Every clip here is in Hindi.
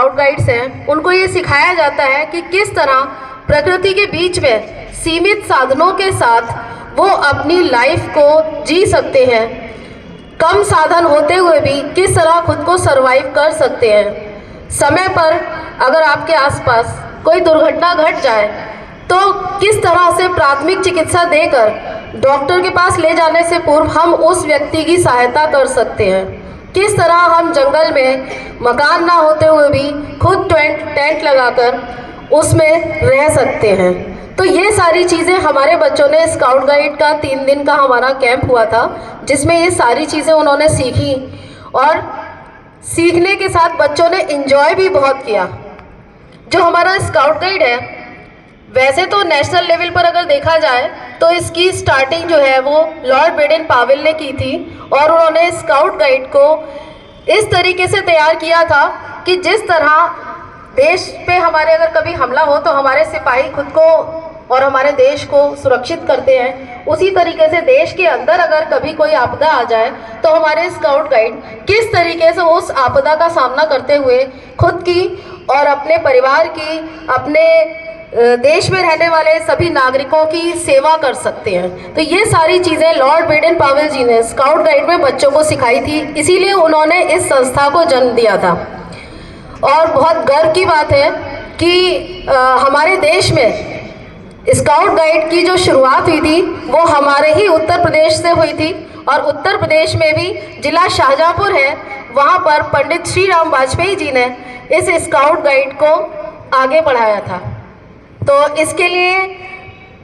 स्काउट गाइड्स हैं उनको ये सिखाया जाता है कि किस तरह प्रकृति के बीच में सीमित साधनों के साथ वो अपनी लाइफ को जी सकते हैं, कम साधन होते हुए भी किस तरह खुद को सरवाइव कर सकते हैं। समय पर अगर आपके आसपास कोई दुर्घटना घट जाए तो किस तरह से प्राथमिक चिकित्सा देकर डॉक्टर के पास ले जाने से पूर्व हम उस व्यक्ति की सहायता कर सकते हैं। किस तरह हम जंगल में मकान ना होते हुए भी खुद टेंट लगाकर उसमें रह सकते हैं। तो ये सारी चीज़ें हमारे बच्चों ने स्काउट गाइड का 3 दिन का हमारा कैंप हुआ था, जिसमें ये सारी चीज़ें उन्होंने सीखी और सीखने के साथ बच्चों ने एंजॉय भी बहुत किया। जो हमारा स्काउट गाइड है, वैसे तो नेशनल लेवल पर अगर देखा जाए तो इसकी स्टार्टिंग जो है वो लॉर्ड बेडेन पावेल ने की थी और उन्होंने स्काउट गाइड को इस तरीके से तैयार किया था कि जिस तरह देश पे हमारे अगर कभी हमला हो तो हमारे सिपाही खुद को और हमारे देश को सुरक्षित करते हैं, उसी तरीके से देश के अंदर अगर कभी कोई आपदा आ जाए तो हमारे स्काउट गाइड किस तरीके से उस आपदा का सामना करते हुए खुद की और अपने परिवार की, अपने देश में रहने वाले सभी नागरिकों की सेवा कर सकते हैं। तो ये सारी चीज़ें लॉर्ड बेडेन पावेल जी ने स्काउट गाइड में बच्चों को सिखाई थी, इसीलिए उन्होंने इस संस्था को जन्म दिया था। और बहुत गर्व की बात है कि हमारे देश में स्काउट गाइड की जो शुरुआत हुई थी वो हमारे ही उत्तर प्रदेश से हुई थी और उत्तर प्रदेश में भी जिला शाहजहाँपुर है, वहाँ पर पंडित श्री राम वाजपेयी जी ने इस स्काउट गाइड को आगे बढ़ाया था। तो इसके लिए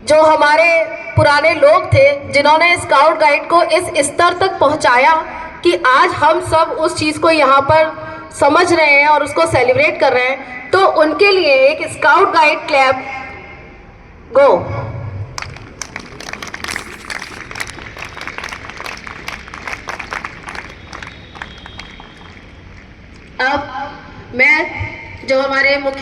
जो हमारे पुराने लोग थे जिन्होंने स्काउट गाइड को इस स्तर तक पहुंचाया कि आज हम सब उस चीज़ को यहाँ पर समझ रहे हैं और उसको सेलिब्रेट कर रहे हैं, तो उनके लिए एक स्काउट गाइड क्लैप गो। अब मैं जो हमारे मुख्य